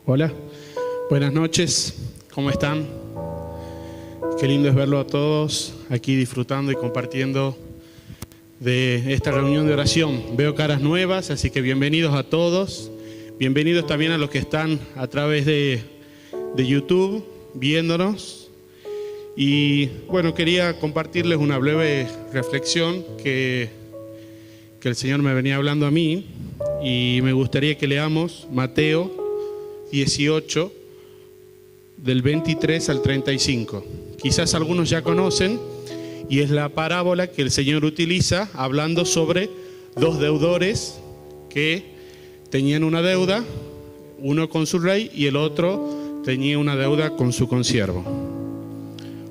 Hola, buenas noches, ¿cómo están? Qué lindo es verlo a todos aquí disfrutando y compartiendo de esta reunión de oración. Veo caras nuevas, así que bienvenidos a todos. Bienvenidos también a los que están a través de YouTube viéndonos. Y bueno, quería compartirles una breve reflexión que el Señor me venía hablando a mí, y me gustaría que leamos Mateo 18, del 23 al 35. Quizás algunos ya conocen, y es la parábola que el Señor utiliza hablando sobre dos deudores que tenían una deuda, uno con su rey y el otro tenía una deuda con su consiervo.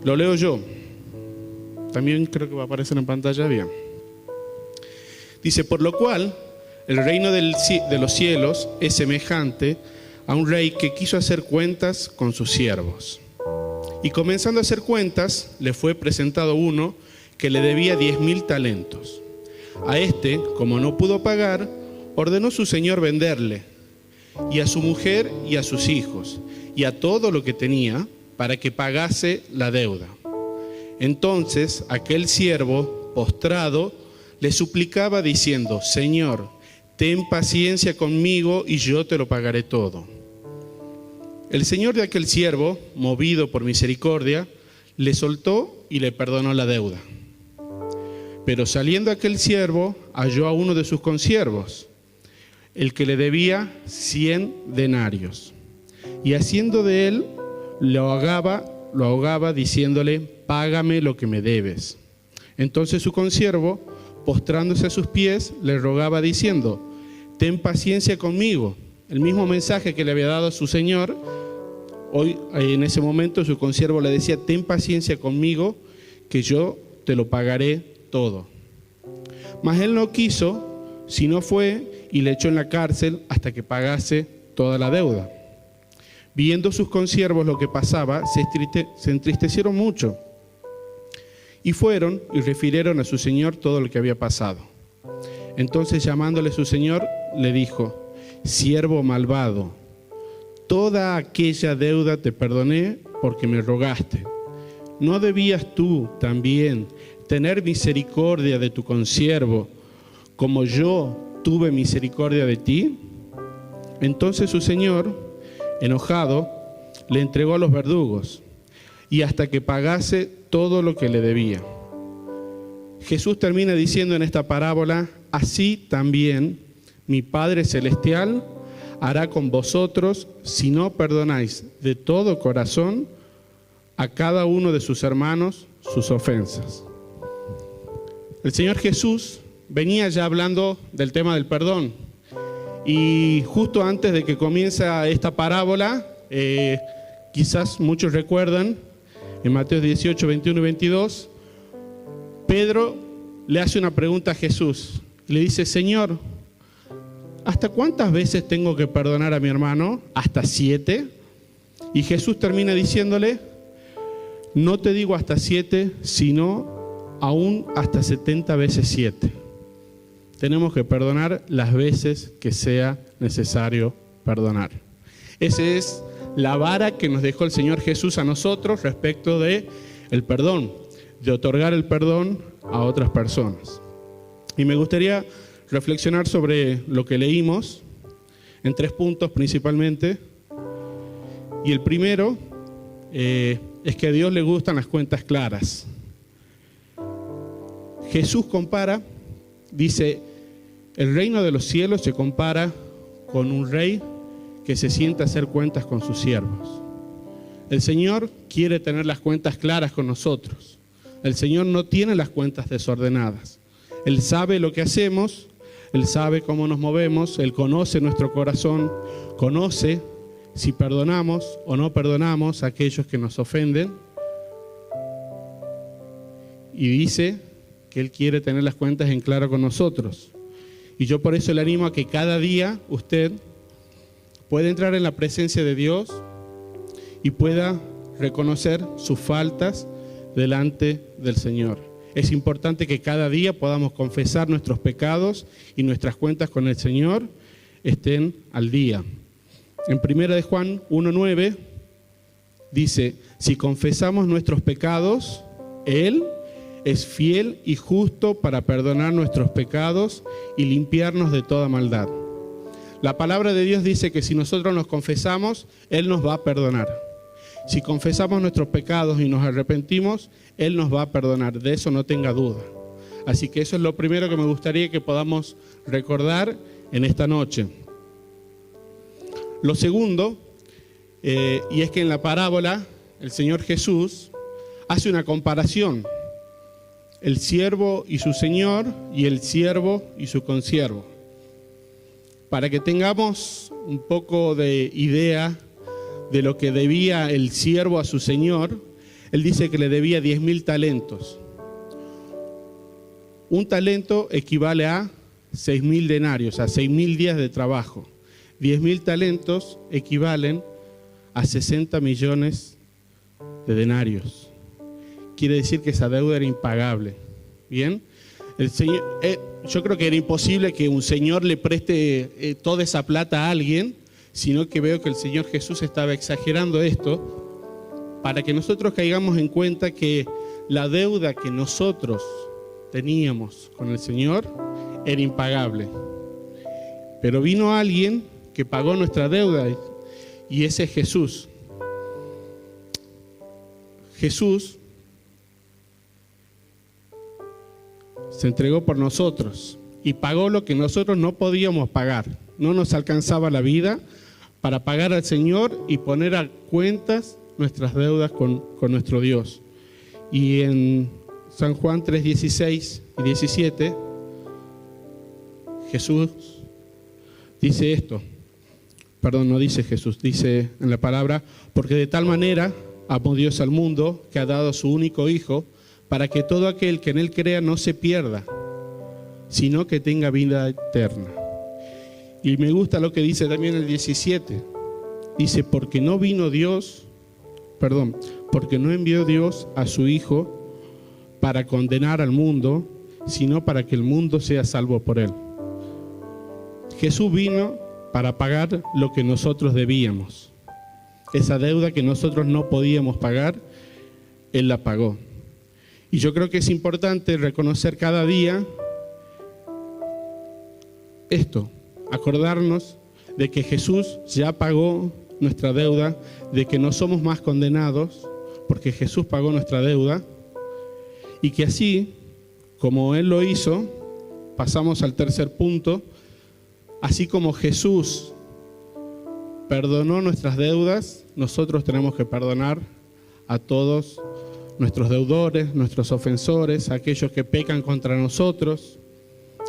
Lo leo yo, también creo que va a aparecer en pantalla bien. Dice: por lo cual el reino de los cielos es semejante a un rey que quiso hacer cuentas con sus siervos. Y comenzando a hacer cuentas, le fue presentado uno que le debía 10.000 talentos. A este, como no pudo pagar, ordenó su señor venderle, y a su mujer y a sus hijos, y a todo lo que tenía, para que pagase la deuda. Entonces aquel siervo, postrado, le suplicaba diciendo: Señor, ten paciencia conmigo y yo te lo pagaré todo. El señor de aquel siervo, movido por misericordia, le soltó y le perdonó la deuda. Pero saliendo aquel siervo, halló a uno de sus consiervos, el que le debía 100 denarios. Y haciendo de él, lo ahogaba diciéndole: págame lo que me debes. Entonces su consiervo, postrándose a sus pies, le rogaba diciendo: ten paciencia conmigo. El mismo mensaje que le había dado a su señor, hoy en ese momento su consiervo le decía: ten paciencia conmigo, que yo te lo pagaré todo. Mas él no quiso, sino fue y le echó en la cárcel hasta que pagase toda la deuda. Viendo sus consiervos lo que pasaba, se entristecieron mucho, y fueron y refirieron a su señor todo lo que había pasado. Entonces, llamándole su señor, le dijo: siervo malvado, toda aquella deuda te perdoné porque me rogaste. ¿No debías tú también tener misericordia de tu consiervo, como yo tuve misericordia de ti? Entonces su señor, enojado, le entregó a los verdugos, y hasta que pagase todo lo que le debía. Jesús termina diciendo en esta parábola: así también mi Padre Celestial hará con vosotros si no perdonáis de todo corazón a cada uno de sus hermanos sus ofensas. El Señor Jesús venía ya hablando del tema del perdón, y justo antes de que comienza esta parábola, quizás muchos recuerdan, en Mateo 18, 21 y 22, Pedro le hace una pregunta a Jesús. Le dice: Señor, ¿hasta cuántas veces tengo que perdonar a mi hermano? ¿Hasta 7? Y Jesús termina diciéndole: no te digo hasta 7, sino aún hasta 70 veces 7. Tenemos que perdonar las veces que sea necesario perdonar. Esa es la vara que nos dejó el Señor Jesús a nosotros respecto de el perdón, de otorgar el perdón a otras personas. Y me gustaría reflexionar sobre lo que leímos en 3 puntos principalmente. Y el primero es que a Dios le gustan las cuentas claras. Jesús compara, dice: el reino de los cielos se compara con un rey que se sienta a hacer cuentas con sus siervos. El Señor quiere tener las cuentas claras con nosotros. El Señor no tiene las cuentas desordenadas. Él sabe lo que hacemos, Él sabe cómo nos movemos, Él conoce nuestro corazón, conoce si perdonamos o no perdonamos a aquellos que nos ofenden. Y dice que Él quiere tener las cuentas en claro con nosotros. Y yo por eso le animo a que cada día usted pueda entrar en la presencia de Dios y pueda reconocer sus faltas delante del Señor. Es importante que cada día podamos confesar nuestros pecados y nuestras cuentas con el Señor estén al día. En 1 de Juan 1:9 dice, si confesamos nuestros pecados, Él es fiel y justo para perdonar nuestros pecados y limpiarnos de toda maldad. La palabra de Dios dice que si nosotros nos confesamos, Él nos va a perdonar. Si confesamos nuestros pecados y nos arrepentimos, Él nos va a perdonar. De eso no tenga duda. Así que eso es lo primero que me gustaría que podamos recordar en esta noche. Lo segundo, y es que en la parábola el Señor Jesús hace una comparación. El siervo y su señor y el siervo y su consiervo. Para que tengamos un poco de idea de lo que debía el siervo a su señor, él dice que le debía 10.000 talentos. Un talento equivale a 6.000 denarios, a 6.000 días de trabajo. 10.000 talentos equivalen a 60 millones de denarios. Quiere decir que esa deuda era impagable. ¿Bien? El señor, yo creo que era imposible que un señor le preste toda esa plata a alguien, sino que veo que el Señor Jesús estaba exagerando esto para que nosotros caigamos en cuenta que la deuda que nosotros teníamos con el Señor era impagable. Pero vino alguien que pagó nuestra deuda y ese es Jesús. Jesús se entregó por nosotros y pagó lo que nosotros no podíamos pagar. No nos alcanzaba la vida para pagar al Señor y poner a cuentas nuestras deudas con nuestro Dios. Y en San Juan 3:16 y 17, Jesús dice esto. Perdón, no dice Jesús, dice en la palabra, porque de tal manera amó Dios al mundo que ha dado a su único Hijo, para que todo aquel que en Él crea no se pierda, sino que tenga vida eterna. Y me gusta lo que dice también el 17. Dice, porque no envió Dios a su Hijo para condenar al mundo, sino para que el mundo sea salvo por Él. Jesús vino para pagar lo que nosotros debíamos. Esa deuda que nosotros no podíamos pagar, Él la pagó. Y yo creo que es importante reconocer cada día esto, acordarnos de que Jesús ya pagó nuestra deuda, de que no somos más condenados, porque Jesús pagó nuestra deuda, y que así, como Él lo hizo, pasamos al tercer punto, así como Jesús perdonó nuestras deudas, nosotros tenemos que perdonar a todos nuestros deudores, nuestros ofensores, aquellos que pecan contra nosotros,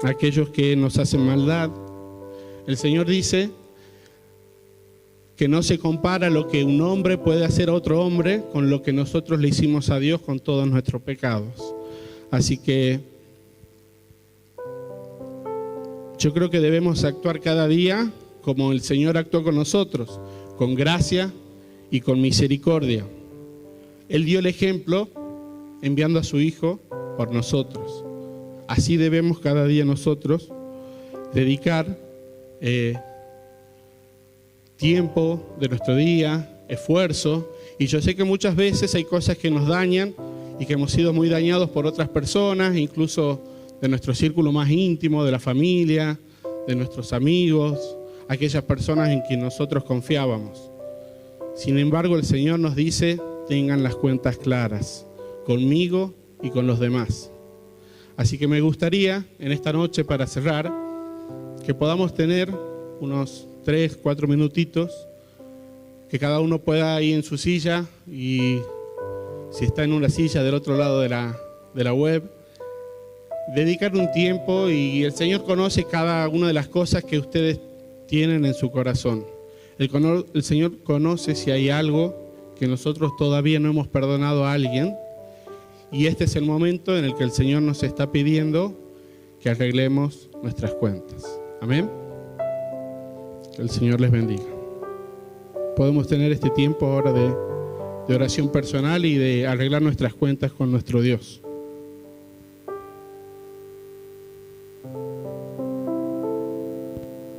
aquellos que nos hacen maldad. El Señor dice que no se compara lo que un hombre puede hacer a otro hombre con lo que nosotros le hicimos a Dios con todos nuestros pecados. Así que yo creo que debemos actuar cada día como el Señor actuó con nosotros, con gracia y con misericordia. Él dio el ejemplo enviando a su Hijo por nosotros. Así debemos cada día nosotros dedicar tiempo de nuestro día, esfuerzo. Y yo sé que muchas veces hay cosas que nos dañan y que hemos sido muy dañados por otras personas, incluso de nuestro círculo más íntimo, de la familia, de nuestros amigos, aquellas personas en quien nosotros confiábamos. Sin embargo, el Señor nos dice, tengan las cuentas claras, conmigo y con los demás. Así que me gustaría, en esta noche, para cerrar, que podamos tener unos 3-4 minutitos, que cada uno pueda ir en su silla y si está en una silla del otro lado de la web, dedicar un tiempo y el Señor conoce cada una de las cosas que ustedes tienen en su corazón. El Señor conoce si hay algo que nosotros todavía no hemos perdonado a alguien y este es el momento en el que el Señor nos está pidiendo que arreglemos nuestras cuentas. Amén. Que el Señor les bendiga. Podemos tener este tiempo ahora de oración personal y de arreglar nuestras cuentas con nuestro Dios.